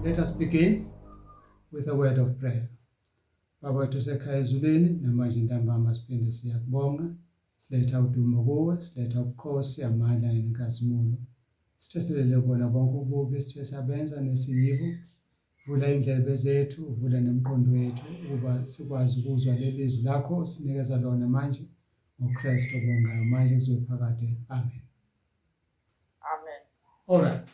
Let us begin with a word of prayer. Baba wethu usekhaya ezulwini, namanje ntambama siphinde siyakubonga, siletha udumo kuwe, siletha ubukhosi, amandla nenkazimulo. Sithethelele bona bonke ububi esithe sabenza nesiyibo. Vula indlebe zethu, vula nemqondo wethu ukuba sikwazi ukuzwa lelizwi lakho sinikeza lona manje ngoKristu obongayo manje kuze phakade. Amen. Amen. All right.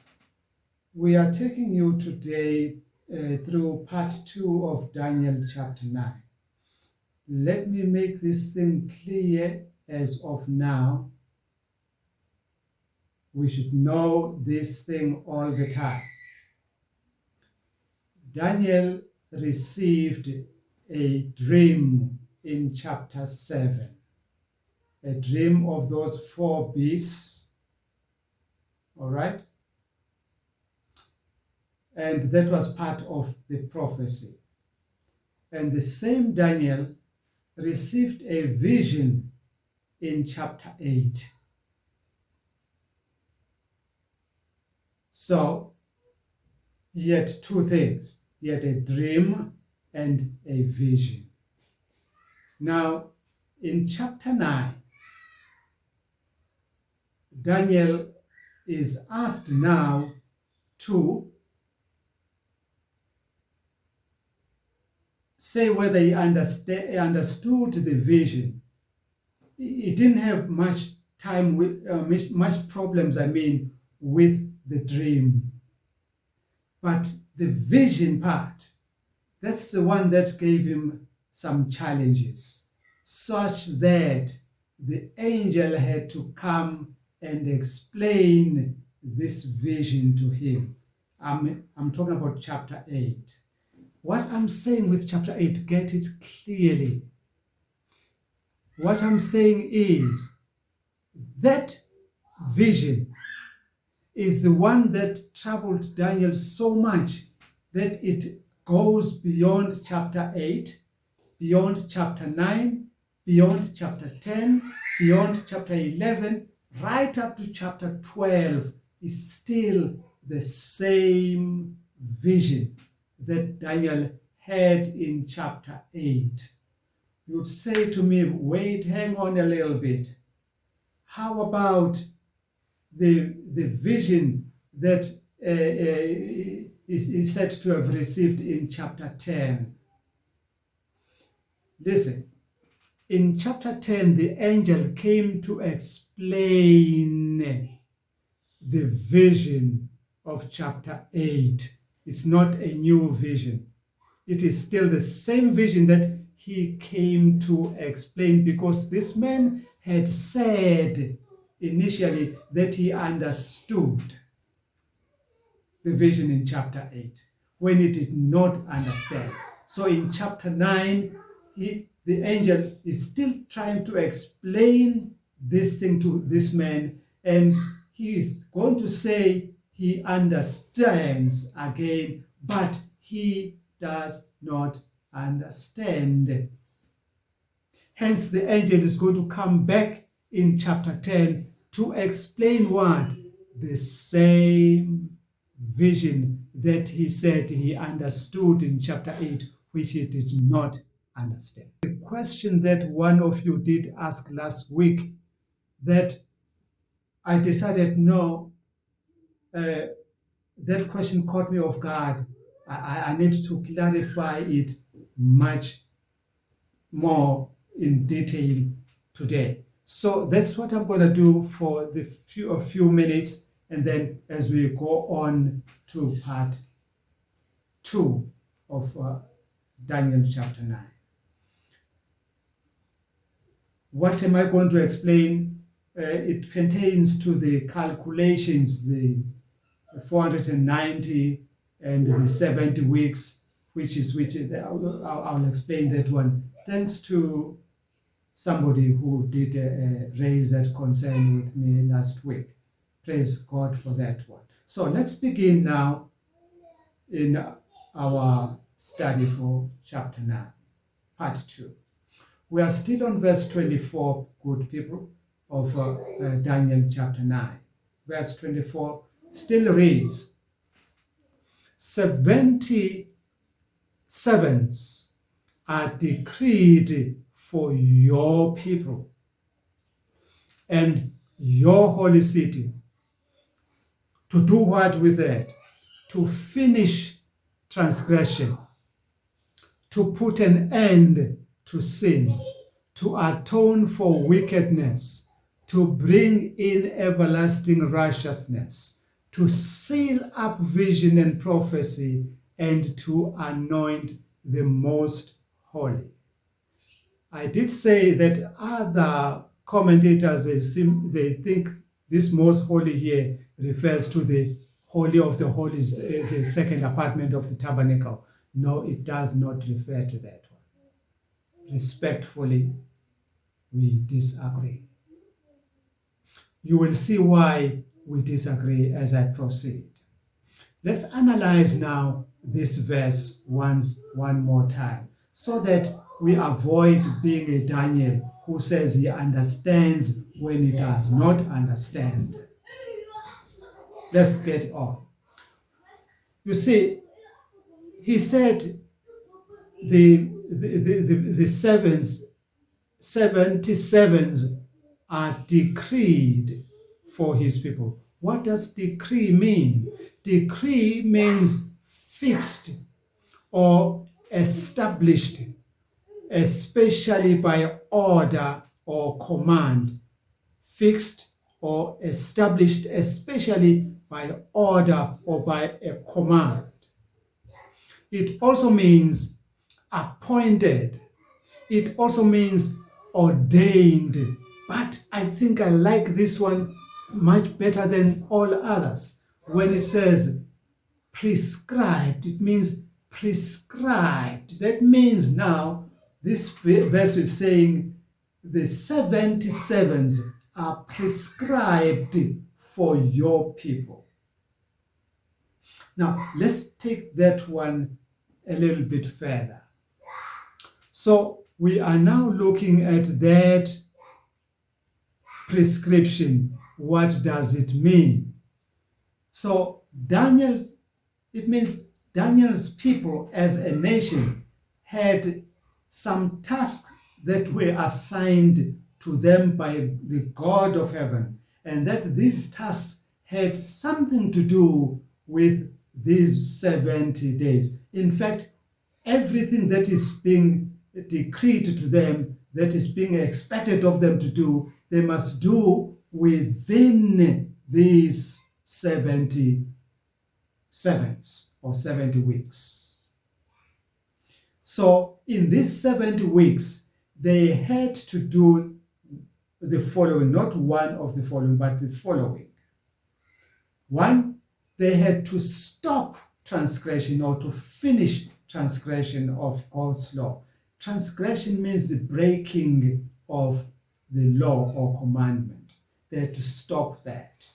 We are taking you today through part 2 of Daniel chapter 9. Let me make this thing clear as of now. We should know this thing all the time. Daniel received a dream in chapter 7, a dream of those 4 beasts, all right? And that was part of the prophecy. And the same Daniel received a vision in chapter 8. So he had 2 things. He had a dream and a vision. Now, in chapter 9, Daniel is asked now to say whether he understood the vision. He didn't have much time with much problems, with the dream. But the vision part, that's the one that gave him some challenges, such that the angel had to come and explain this vision to him. I'm talking about chapter 8. What I'm saying with chapter 8, get it clearly. What I'm saying is that vision is the one that troubled Daniel so much that it goes beyond chapter 8, beyond chapter 9, beyond chapter 10, beyond chapter 11, right up to chapter 12 is still the same vision that Daniel had in chapter 8. You would say to me, wait, hang on a little bit. How about the vision that is said to have received in chapter 10? Listen, in chapter 10, the angel came to explain the vision of chapter 8. It's not a new vision. It is still the same vision that he came to explain, because this man had said initially that he understood the vision in chapter 8 when he did not understand. So in chapter 9, the angel is still trying to explain this thing to this man, and he is going to say he understands again, but he does not understand. Hence, the angel is going to come back in chapter 10 to explain what? The same vision that he said he understood in chapter 8, which he did not understand. The question that one of you did ask last week, that I decided no, that question caught me off guard. I need to clarify it much more in detail today. So that's what I'm going to do for a few minutes, and then as we go on to part 2 of Daniel chapter 9. What am I going to explain? It pertains to the calculations, the 490 and the 70 weeks, which I'll explain that one. Thanks to somebody who did raise that concern with me last week. Praise God for that one. So let's begin now in our study for chapter 9, part 2. We are still on verse 24, good people, of Daniel chapter 9. Verse 24 still reads, 77s are decreed for your people and your holy city. To do what with that? To finish transgression, to put an end to sin, to atone for wickedness, to bring in everlasting righteousness, to seal up vision and prophecy, and to anoint the most holy. I did say that other commentators, they think this most holy here refers to the Holy of the Holies, the second apartment of the tabernacle. No, it does not refer to that one. Respectfully, we disagree. You will see why we disagree as I proceed. Let's analyze now this verse one more time so that we avoid being a Daniel who says he understands when he does not understand. Let's get on. You see, he said the 77s are decreed for his people. What does decree mean? Decree means fixed or established, especially by order or command. Fixed or established, especially by order or by a command. It also means appointed. It also means ordained. But I think I like this one much better than all others. When it says prescribed, it means prescribed. That means now this verse is saying the 77s are prescribed for your people. Now, let's take that one a little bit further. So we are now looking at that prescription. What does it mean? So it means Daniel's people as a nation had some tasks that were assigned to them by the God of heaven, and that these tasks had something to do with these 70 days. In fact, everything that is being decreed to them, that is being expected of them to do, they must do within these 70 sevens or 70 weeks. So in these 70 weeks, they had to do the following, not one of the following, but the following. One, they had to stop transgression or to finish transgression of God's law. Transgression means the breaking of the law or commandment. They had to stop that.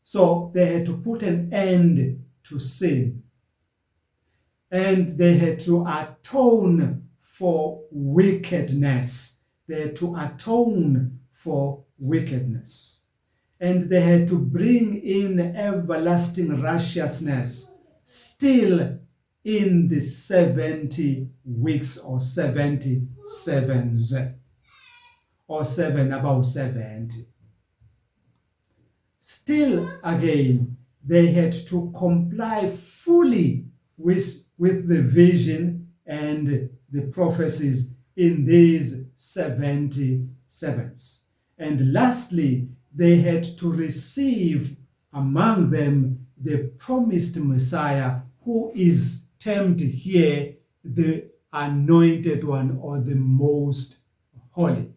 So they had to put an end to sin. And they had to atone for wickedness. They had to atone for wickedness. And they had to bring in everlasting righteousness still in the 70 weeks or 70 sevens or about 70. Still again, they had to comply fully with the vision and the prophecies in these 70 sevens. And lastly, they had to receive among them the promised Messiah, who is termed here the anointed one or the most holy.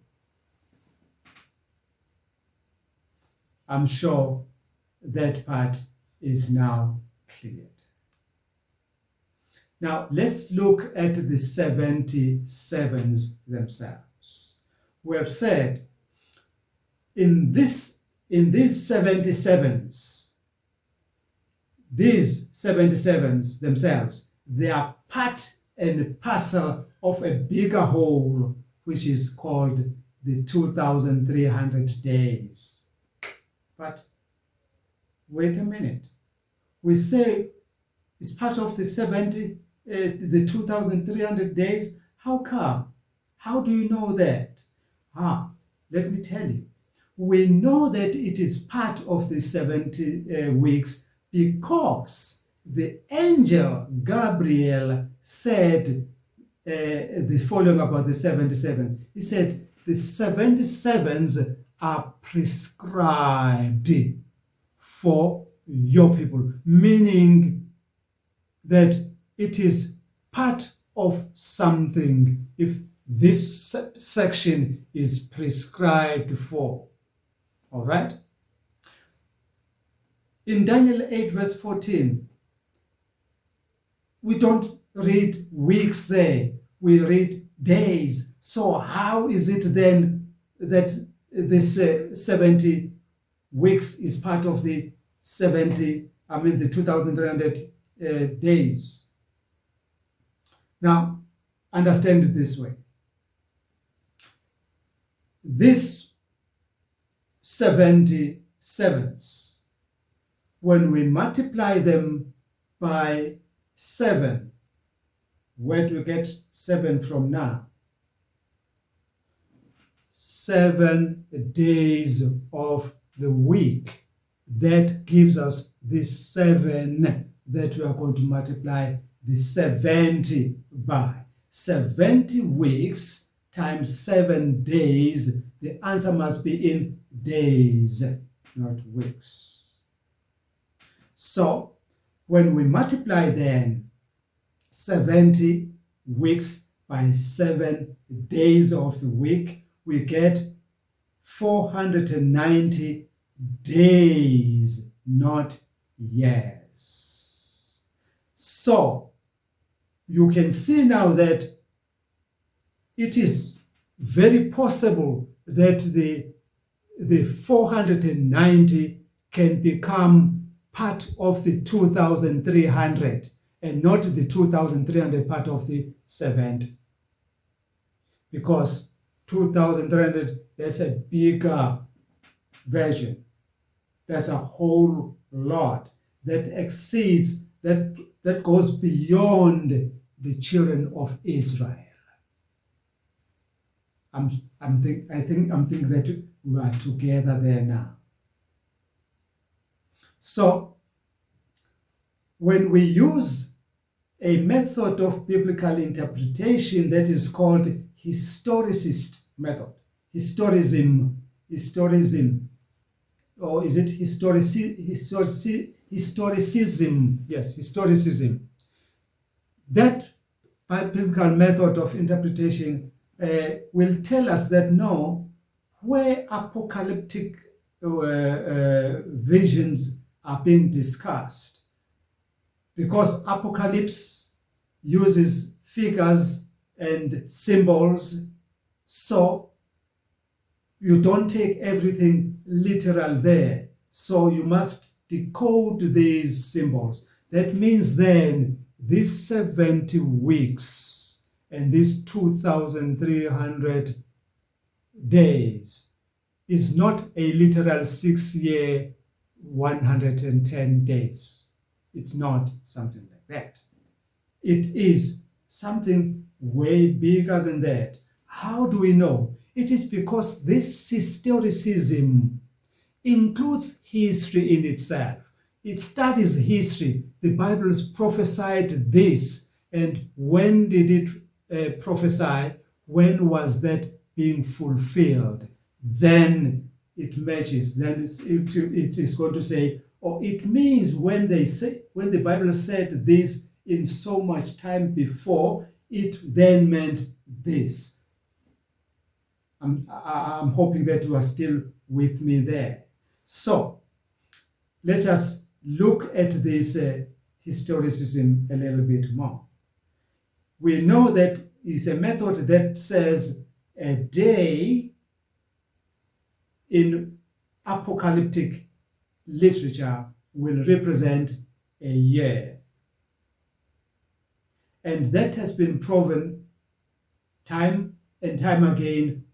I'm sure that part is now cleared. Now let's look at the 77s themselves. We have said in these 77s, these 77s themselves, they are part and parcel of a bigger whole, which is called the 2,300 days. But wait a minute. We say it's part of the 2,300 days. How come? How do you know that? Let me tell you. We know that it is part of the 70 weeks because the angel Gabriel said the following about the 77s. He said, the 77s are prescribed for your people, meaning that it is part of something if this section is prescribed for. All right? In Daniel 8 verse 14, we don't read weeks there, we read days. So how is it then that this 70 weeks is part of the 2,300 days? Now, understand it this way. This 77s, when we multiply them by 7, where do we get 7 from now? 7 days of the week. That gives us this 7 that we are going to multiply the 70 by. 70 weeks times 7 days. The answer must be in days, not weeks. So, when we multiply then 70 weeks by 7 days of the week, we get 490 days, not years. So, you can see now that it is very possible that the 490 can become part of the 2,300 and not the 2,300 part of the 70. Because 2,300, that's a bigger version. That's a whole lot that exceeds, that goes beyond the children of Israel. I think that we are together there now. So, when we use a method of biblical interpretation that is called historicist method, historicism, or is it historicism? Yes, historicism. That biblical method of interpretation will tell us that no, where apocalyptic visions are being discussed, because apocalypse uses figures and symbols, so you don't take everything literal there. So you must decode these symbols. That means then these 70 weeks and these 2,300 days is not a literal 6-year, 110 days. It's not something like that. It is something way bigger than that. How do we know? It is because this historicism includes history in itself. It studies history. The Bible has prophesied this. And when did it prophesy? When was that being fulfilled? Then it matches. Then it is going to say, or it means when the Bible said this in so much time before, it then meant this. I'm hoping that you are still with me there. So, let us look at this historicism a little bit more. We know that it's a method that says a day in apocalyptic literature will represent a year. And that has been proven time and time again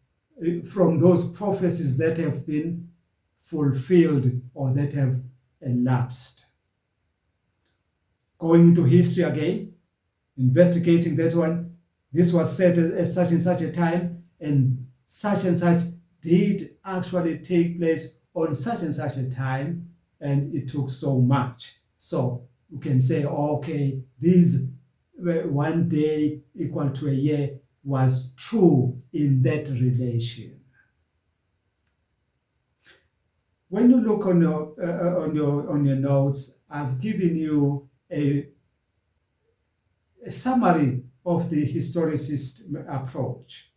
from those prophecies that have been fulfilled or that have elapsed. Going into history again, investigating that one, this was said at such and such a time, and such did actually take place on such and such a time, and it took so much. So you can say, okay, this one day equal to a year was true in that relation. When you look on your notes, I've given you a summary of the historicist approach.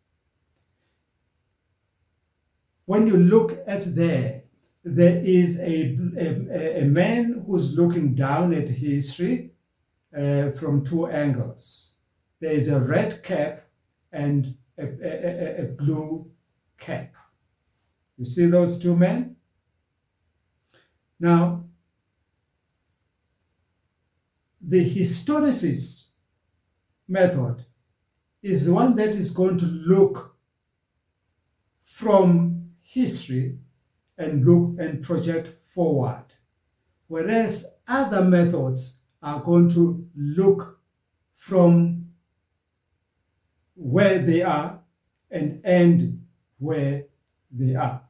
When you look at there is a man who's looking down at history from two angles. There is a red cap and a blue cap. You see those two men? Now, the historicist method is the one that is going to look from history and look and project forward, whereas other methods are going to look from where they are and end where they are.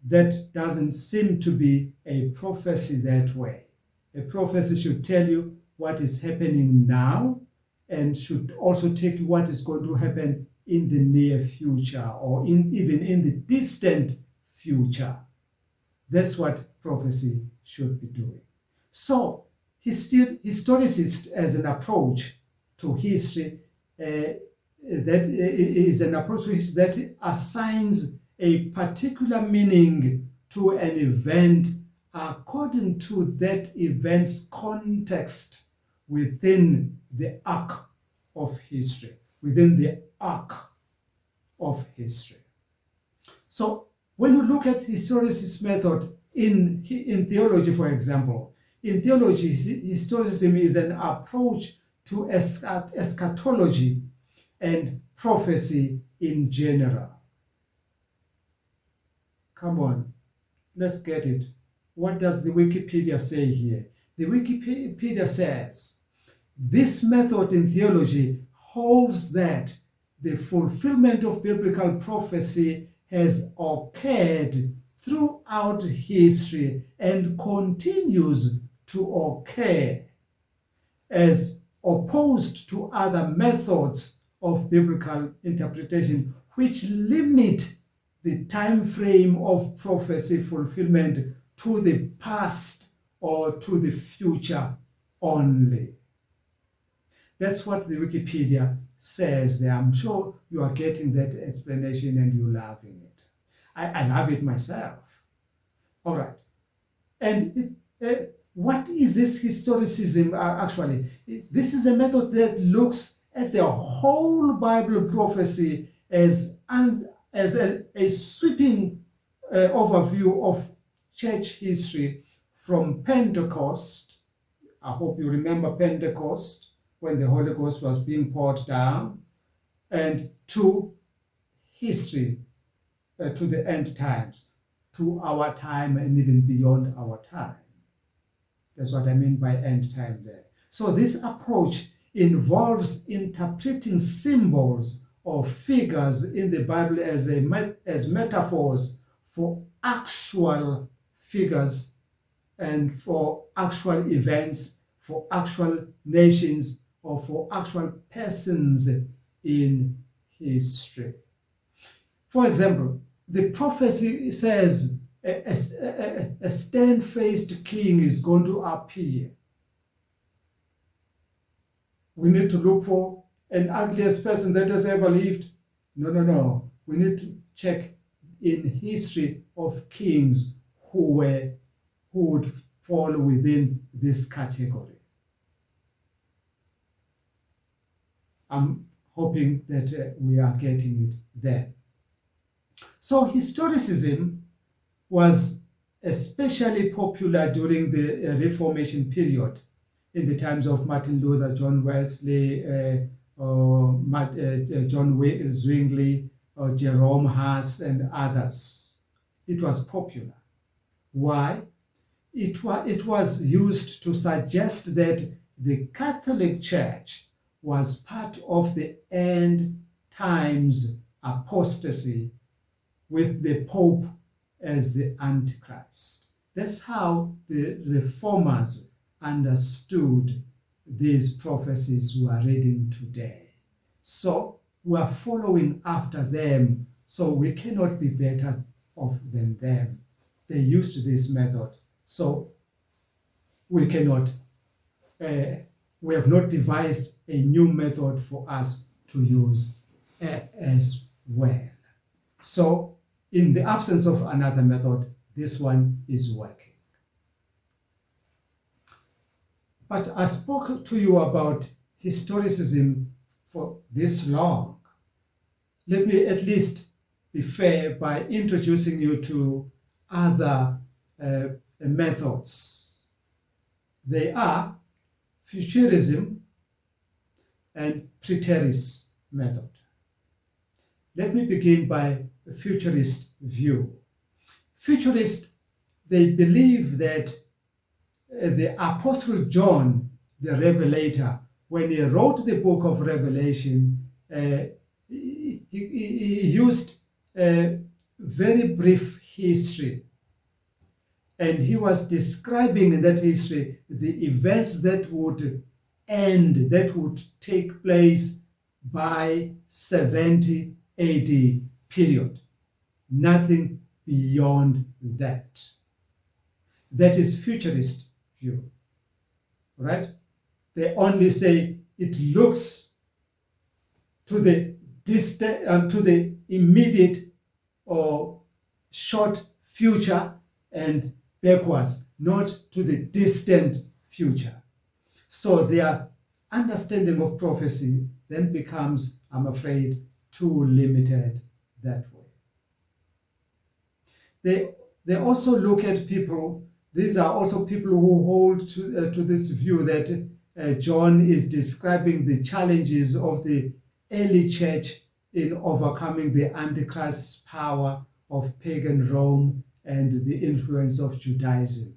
That doesn't seem to be a prophecy that way. A prophecy should tell you what is happening now and should also tell you what is going to happen in the near future or even in the distant future. That's what prophecy should be doing. So, historicist as an approach to history, that is an approach that assigns a particular meaning to an event according to that event's context within the arc of history, within the arc of history. So when you look at historicist method in theology, for example, in theology, historicism is an approach to eschatology and prophecy in general. Come on, let's get it. What does the Wikipedia say here? The Wikipedia says, this method in theology holds that the fulfillment of biblical prophecy has occurred throughout history and continues to occur, as opposed to other methods of biblical interpretation which limit the time frame of prophecy fulfillment to the past or to the future only. That's what the Wikipedia says there. I'm sure you are getting that explanation and you're loving it. I love it myself. All right. And what is this historicism actually? This is a method that looks at the whole Bible prophecy as a sweeping overview of church history from Pentecost. I hope you remember Pentecost, when the Holy Ghost was being poured down, and to history, to the end times, to our time and even beyond our time. That's what I mean by end time there. So this approach involves interpreting symbols or figures in the Bible as metaphors for actual figures and for actual events, for actual nations, or for actual persons in history. For example, the prophecy says a stern-faced king is going to appear. We need to look for an ugliest person that has ever lived. No. We need to check in history of kings who would fall within this category. I'm hoping that we are getting it there. So historicism was especially popular during the Reformation period, in the times of Martin Luther, John Wesley, John Zwingli, Jerome Huss, and others. It was popular. Why? It was used to suggest that the Catholic Church was part of the end times apostasy with the Pope as the Antichrist. That's how the reformers understood these prophecies we are reading today. So we are following after them, so we cannot be better off than them. They used this method, so we cannot, we have not devised a new method for us to use as well. So in the absence of another method, this one is working. But I spoke to you about historicism for this long. Let me at least be fair by introducing you to other methods. They are futurism and preterist method. Let me begin by a futurist view. Futurists, they believe that the Apostle John, the Revelator, when he wrote the book of Revelation, he used a very brief history. And he was describing in that history the events that would end, that would take place by 70 AD period. Nothing beyond that. That is futurist view, right? They only say it looks to the distant, to the immediate or short future and backwards, not to the distant future. So their understanding of prophecy then becomes, I'm afraid, too limited that way. They also look at people, these are also people who hold to this view that John is describing the challenges of the early church in overcoming the Antichrist's power of pagan Rome and the influence of Judaism.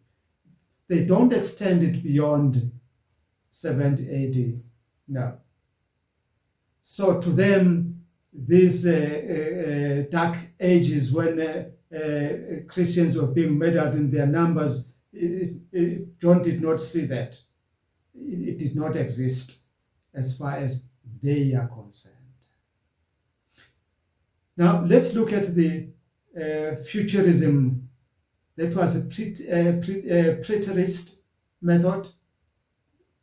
They don't extend it beyond 70 AD, no. So to them, these dark ages when Christians were being murdered in their numbers, John did not see that. It did not exist as far as they are concerned. Now let's look at the futurism. That was a preterist method.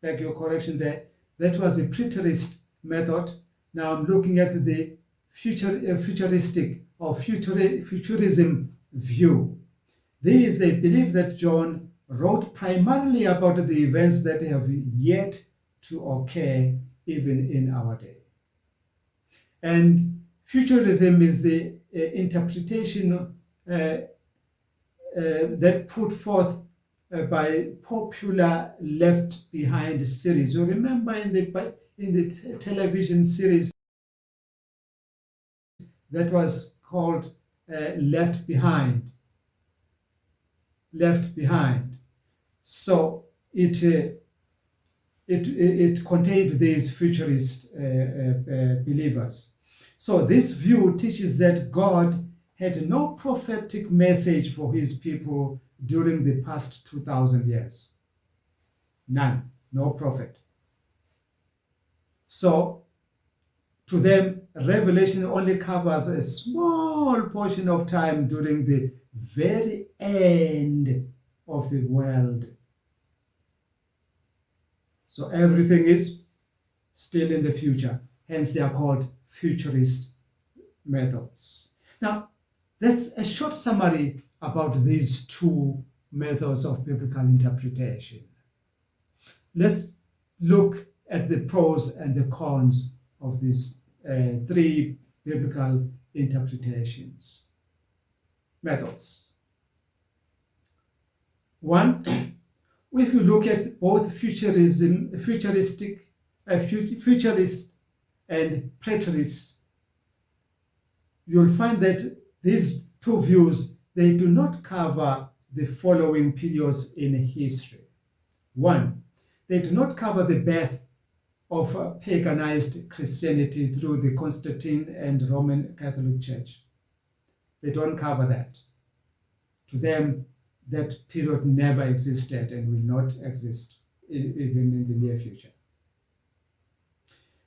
Beg your correction there. That was a preterist method. Now I'm looking at the futuristic or futurism view. These, they believe that John wrote primarily about the events that have yet to occur even in our day. And futurism is the interpretation that put forth by popular Left Behind series. You remember in the television series that was called Left Behind. Left Behind. So it contained these futurist believers. So this view teaches that God had no prophetic message for his people during the past 2,000 years. None, no prophet. So to them, Revelation only covers a small portion of time during the very end of the world. So everything is still in the future. Hence they are called futurist methods. Now, that's a short summary about these two methods of biblical interpretation. Let's look at the pros and the cons of these three biblical interpretations. Methods. One, if you look at both futurist and preterist, you'll find that these two views, they do not cover the following periods in history. 1. They do not cover the birth of paganized Christianity through the Constantine and Roman Catholic Church. They don't cover that. To them, that period never existed and will not exist even in the near future.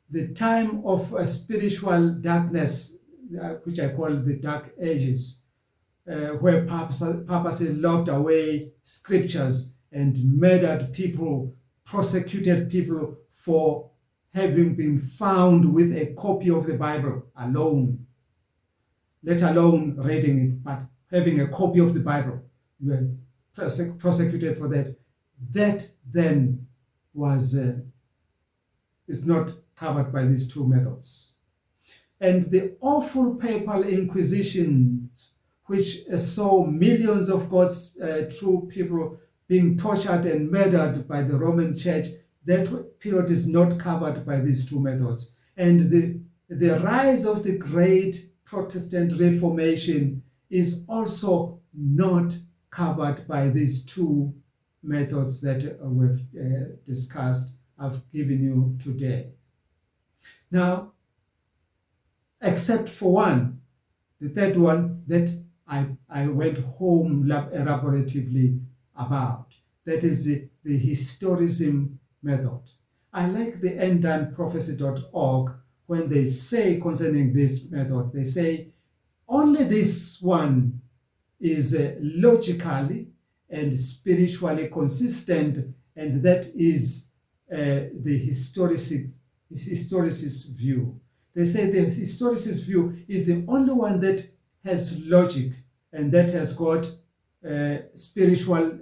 The time of spiritual darkness, which I call the Dark Ages, where purposely locked away scriptures and murdered people, prosecuted people for having been found with a copy of the Bible alone, let alone reading it, but having a copy of the Bible. You were prosecuted for that. That then is not covered by these two methods. And the awful papal inquisitions, which saw millions of God's true people being tortured and murdered by the Roman Church, that period is not covered by these two methods. And the rise of the great Protestant Reformation is also not covered by these two methods that we've discussed, I've given you today. Now, except for one, the third one that I went home elaboratively about, that is the historicism method. I like the endtimeprophecy.org when they say concerning this method, they say only this one is logically and spiritually consistent, and that is the historicist view. They say the historicist view is the only one that has logic and that has got spiritually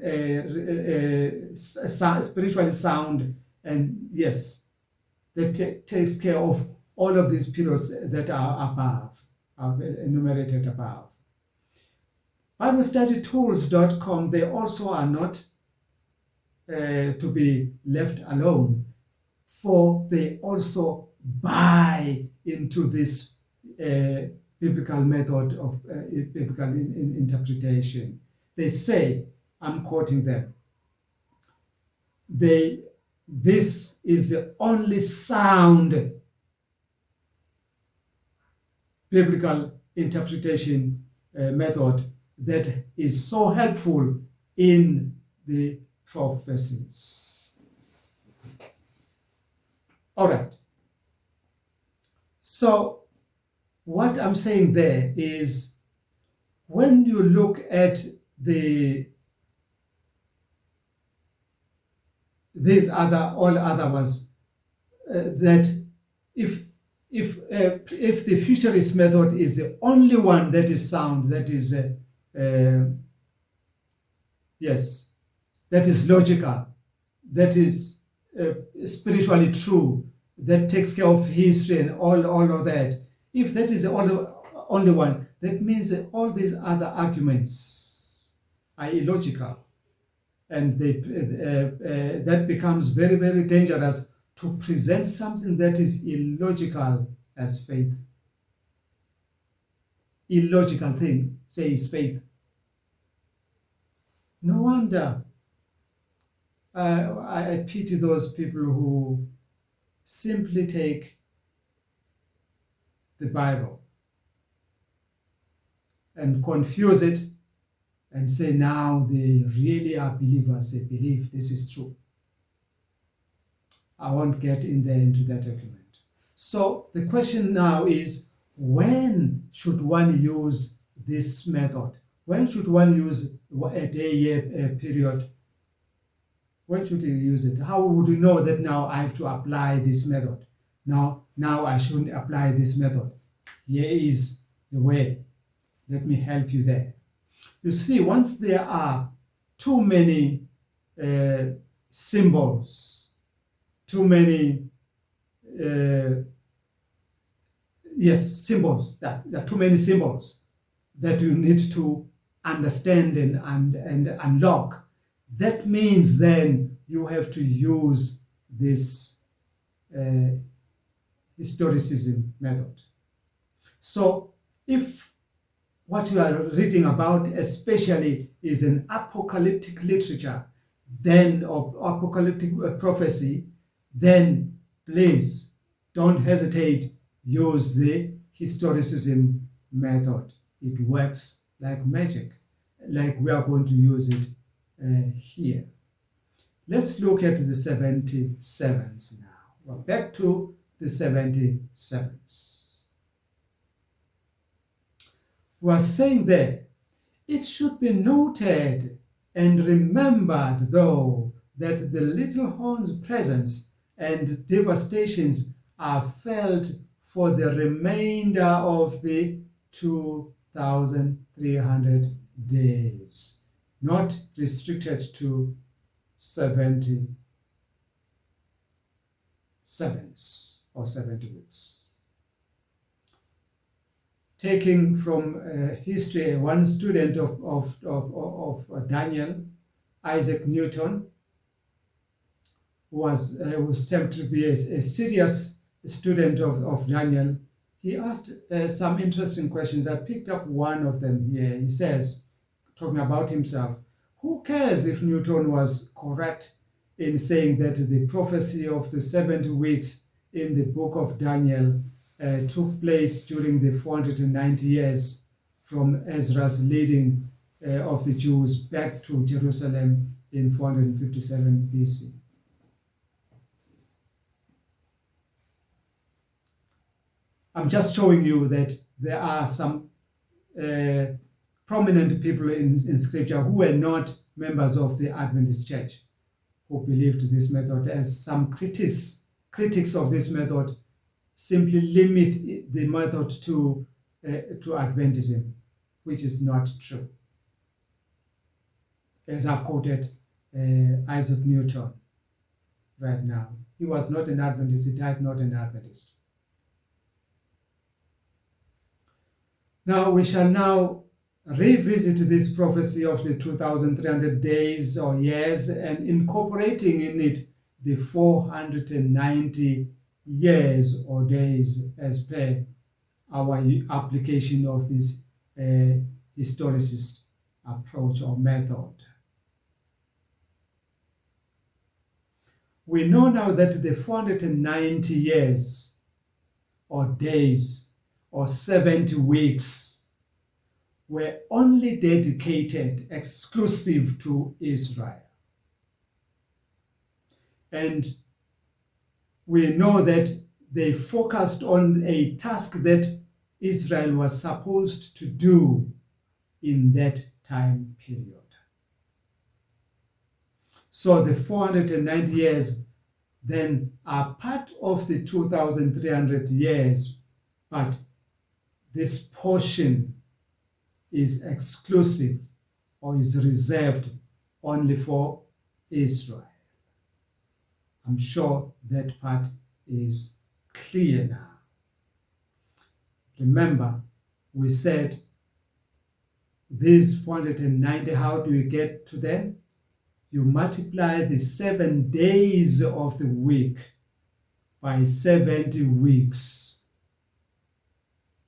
sound, and yes, that takes care of all of these periods that are above, are enumerated above. BibleStudyTools.com, they also are not to be left alone, for they also buy into this biblical method of biblical interpretation. They say, I'm quoting them, this is the only sound biblical interpretation method that is so helpful in the prophecies. All right. So what I'm saying there is, when you look at all other ones, that if the futurist method is the only one that is sound, that is that is logical, that is spiritually true, that takes care of history and all of that, if that is the only one, that means that all these other arguments are illogical, and that becomes very, very dangerous to present something that is illogical as faith. Illogical thing, say, is faith. No wonder I pity those people who simply take the Bible and confuse it and say now they really are believers, they believe this is true. I won't get in there into that argument. So the question now is, when should one use this method? When should one use a day-year period? When should you use it? How would you know that now I have to apply this method? Now I shouldn't apply this method. Here is the way. Let me help you there. You see, once there are too many symbols, too many symbols, there are too many symbols that you need to understand and unlock. That means then you have to use this historicism method. So if what you are reading about especially is an apocalyptic literature, then or apocalyptic prophecy, then please don't hesitate, use the historicism method. It works like magic, like we are going to use it here. Let's look at the 77s now. We're back to the 77s. We are saying there, it should be noted and remembered, though, that the little horn's presence and devastations are felt for the remainder of the 2,300 days, not restricted to 77s or 70 weeks. Taking from history, one student of Daniel, Isaac Newton, was tempted to be a serious student of Daniel. He asked some interesting questions. I picked up one of them here. He says, talking about himself, who cares if Newton was correct in saying that the prophecy of the 70 weeks in the book of Daniel took place during the 490 years from Ezra's leading of the Jews back to Jerusalem in 457 BC. I'm just showing you that there are some prominent people in Scripture who were not members of the Adventist Church who believed this method, as some critics of this method simply limit the method to Adventism, which is not true. As I've quoted Isaac Newton right now. He was not an Adventist, he died not an Adventist. Now we shall now revisit this prophecy of the 2,300 days or years and incorporating in it the 490 years or days as per our application of this historicist approach or method. We know now that the 490 years or days or 70 weeks were only dedicated exclusive to Israel. And we know that they focused on a task that Israel was supposed to do in that time period. So the 490 years then are part of the 2,300 years, but this portion is exclusive or is reserved only for Israel. I'm sure that part is clear now. Remember, we said these 490, how do you get to them? You multiply the 7 days of the week by 70 weeks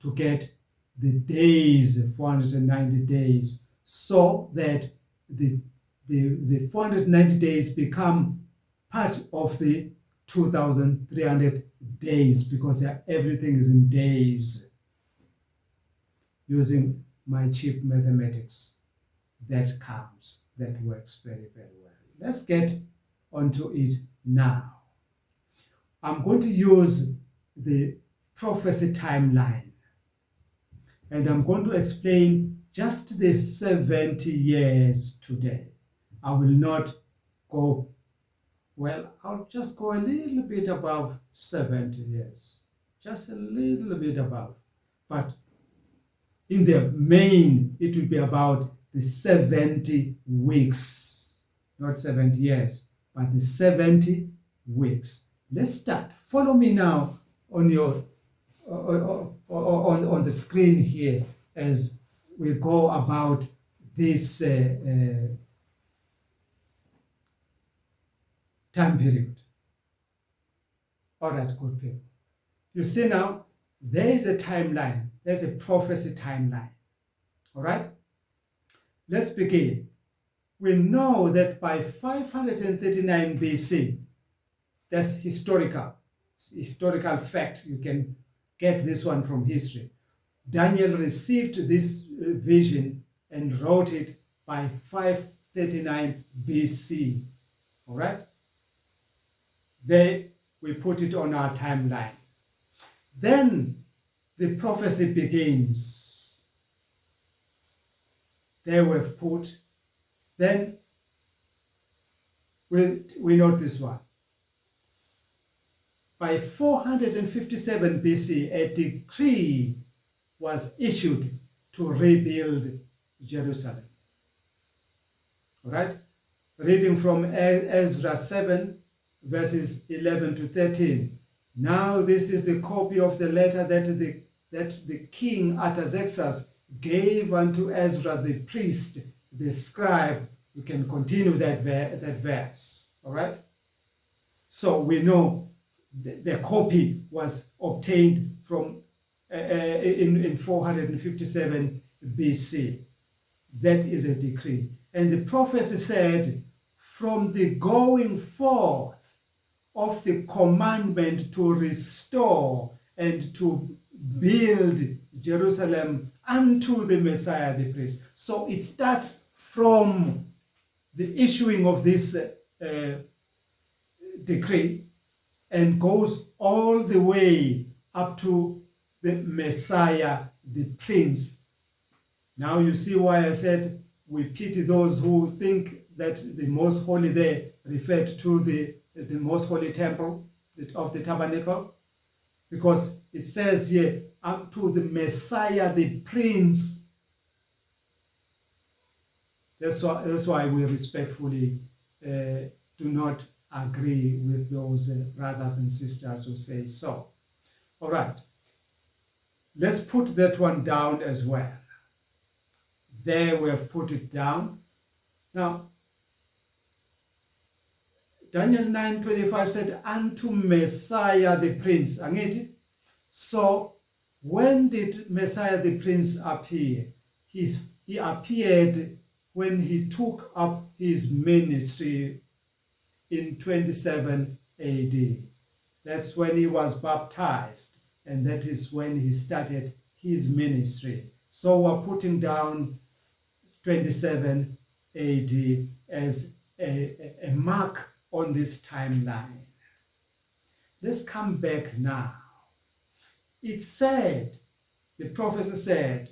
to get the days, 490 days, so that the 490 days become part of the 2,300 days, because everything is in days. Using my cheap mathematics, that counts, that works very, very well. Let's get onto it now. I'm going to use the prophecy timeline, and I'm going to explain just the 70 years today. I will not go, well, I'll just go a little bit above 70 years, just a little bit above. But in the main, it will be about the 70 weeks, not 70 years, but the 70 weeks. Let's start. Follow me now on your on the screen here as we go about this time period. All right, good people. You see now, there is a timeline. There's a prophecy timeline. All right? Let's begin. We know that by 539 BC, that's historical fact. You can get this one from history. Daniel received this vision and wrote it by 539 BC. All right? There we put it on our timeline. Then the prophecy begins. There we've put, then we note this one. By 457 BC, a decree was issued to rebuild Jerusalem. All right? Reading from Ezra 7, verses 11 to 13. Now this is the copy of the letter that the king Artaxerxes gave unto Ezra the priest, the scribe. You can continue that verse. All right? So we know the copy was obtained from in 457 BC. That is a decree. And the prophecy said, from the going forth of the commandment to restore and to build Jerusalem unto the Messiah the priest. So it starts from the issuing of this decree and goes all the way up to the Messiah the prince. Now you see why I said we pity those who think that the most holy there referred to the most holy temple of the tabernacle, because it says here up to the Messiah the prince. That's why we respectfully do not agree with those brothers and sisters who say so. All right, let's put that one down as well. There we have put it down. Now, Daniel 9:25 said, unto Messiah the prince. So when did Messiah the prince appear? He appeared when he took up his ministry in 27 AD. That's when he was baptized, and that is when he started his ministry. So we're putting down 27 AD as a mark on this timeline. Let's come back now. It said, the prophecy said,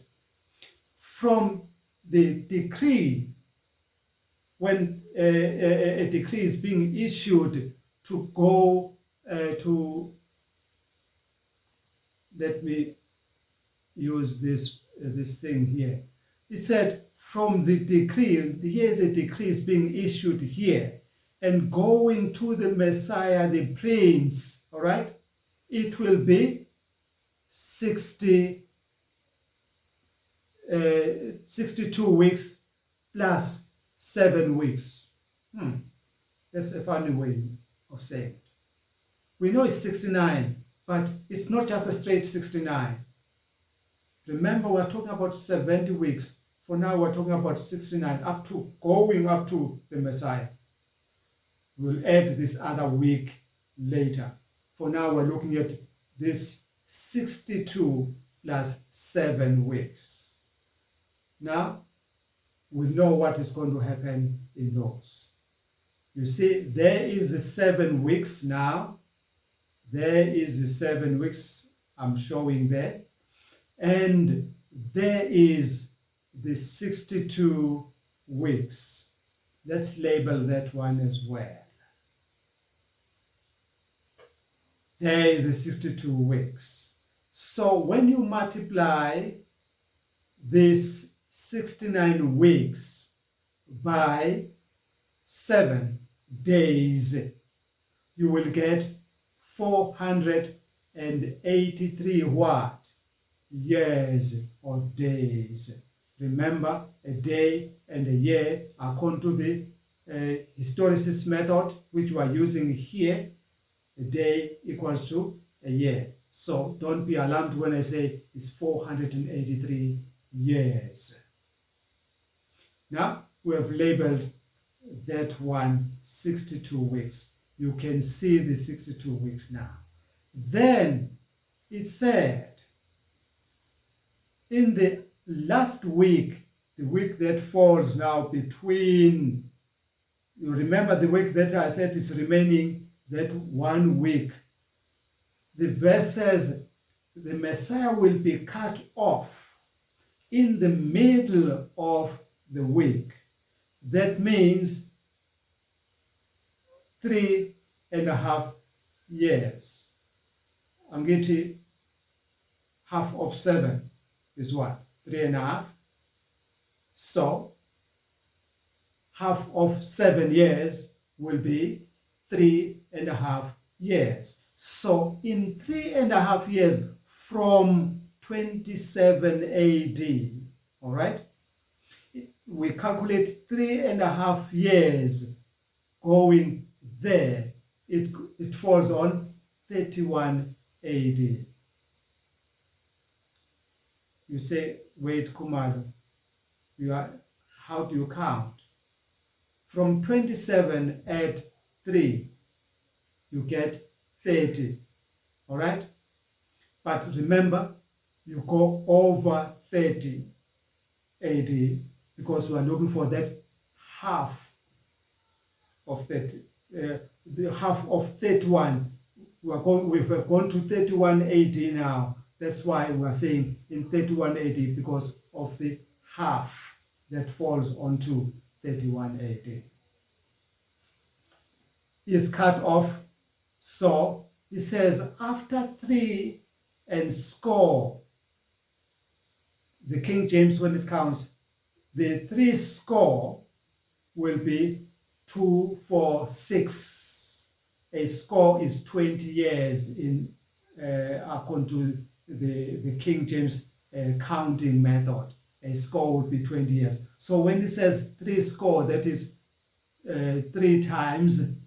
from the decree, when a decree is being issued to go to, let me use this thing here. It said, from the decree, here's a decree is being issued here, and going to the Messiah the prince, all right, it will be 62 weeks plus 7 weeks. That's a funny way of saying it. We know it's 69, but it's not just a straight 69. Remember, we're talking about 70 weeks. For now, we're talking about 69, going up to the Messiah. We'll add this other week later. For now, we're looking at this 62 plus 7 weeks. Now, we know what is going to happen in those. You see, there is the 7 weeks now. There is the 7 weeks I'm showing there. And there is the 62 weeks. Let's label that one as well. There is the 62 weeks. So when you multiply this 69 weeks by 7 days, you will get 483 what? Years or days. Remember, a day and a year, according to the historicist method, which we are using here, a day equals to a year. So don't be alarmed when I say it's 483 years. Now we have labeled that one 62 weeks. You can see the 62 weeks now. Then it said, in the last week, the week that falls now between, you remember the week that I said is remaining, that 1 week. The verse says, the Messiah will be cut off in the middle of the week. That means 3.5 years. Angithi, half of 7 is what? 3.5. So half of 7 years will be 3.5 years. So in 3.5 years from 27 AD, all right, we calculate 3.5 years going there. It falls on 31 AD. You say, wait, Kumalo, how do you count? From 27 add 3, you get 30, all right? But remember, you go over 30 AD because we are looking for that half of 30, the half of 31. We have gone to 31 AD now. That's why we are saying in 31 AD because of the half that falls onto 31 AD. Is cut off. So he says, after 3 and score, the King James, when it counts, the 3 score will be 2, 4, 6. A score is 20 years in according to the King James counting method. A score would be 20 years. So when it says 3 score, that is 3 times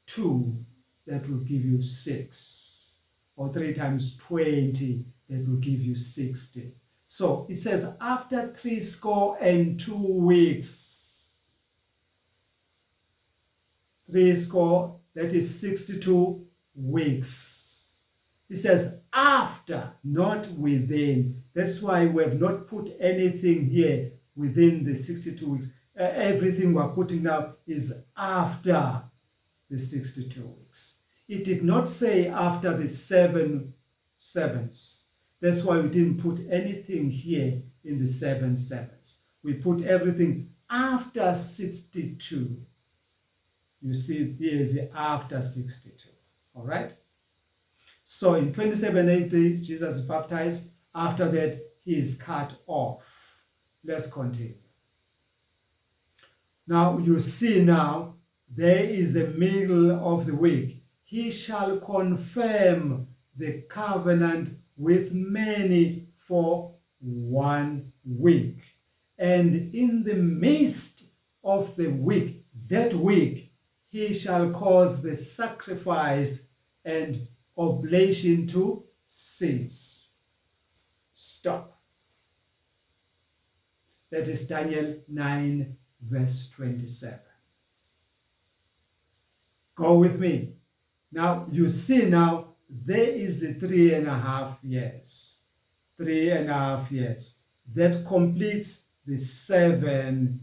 2, that will give you 6. Or 3 times 20, that will give you 60. So it says after 3.2 weeks, 3 that is 62 weeks. It says after, not within. That's why we have not put anything here within the 62 weeks. Everything we're putting now is after the 62 weeks. It did not say after the 7 sevens. That's why we didn't put anything here in the 7 sevens. We put everything after 62. You see, there is the after 62. All right? So in 27 AD, Jesus is baptized. After that, he is cut off. Let's continue. Now, you see now, there is a middle of the week. He shall confirm the covenant with many for 1 week. And in the midst of the week, that week, he shall cause the sacrifice and oblation to cease. Stop. That is Daniel 9, verse 27. Go with me. Now, you see now, there is a 3.5 years. 3.5 years. That completes the 7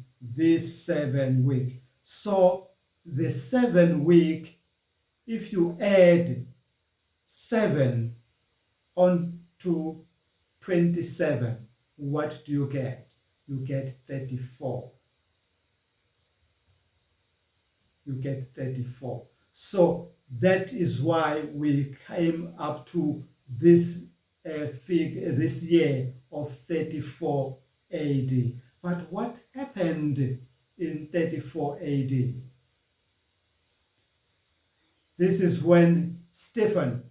week. So, the 7 week, if you add 7 on to 27, what do you get? You get 34. You get 34. So that is why we came up to this this year of 34 AD. But what happened in 34 AD? This is when Stephen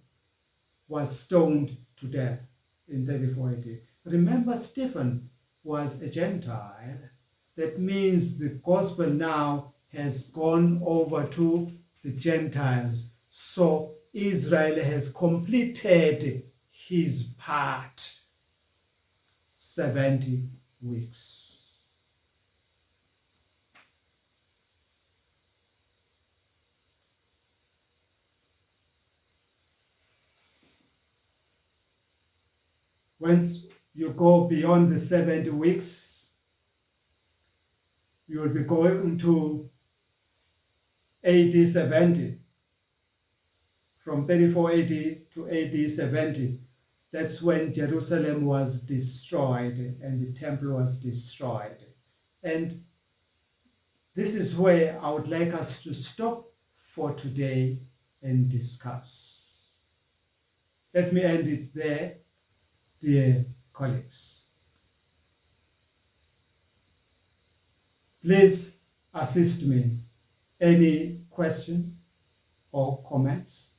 was stoned to death in 34 AD. Remember, Stephen was a Gentile. That means the gospel now has gone over to the Gentiles. So Israel has completed his part. 70 weeks. Once you go beyond the 70 weeks, you will be going to AD 70. From 34 AD to AD 70. That's when Jerusalem was destroyed and the temple was destroyed. And this is where I would like us to stop for today and discuss. Let me end it there, dear colleagues. Please assist me. Any question or comments?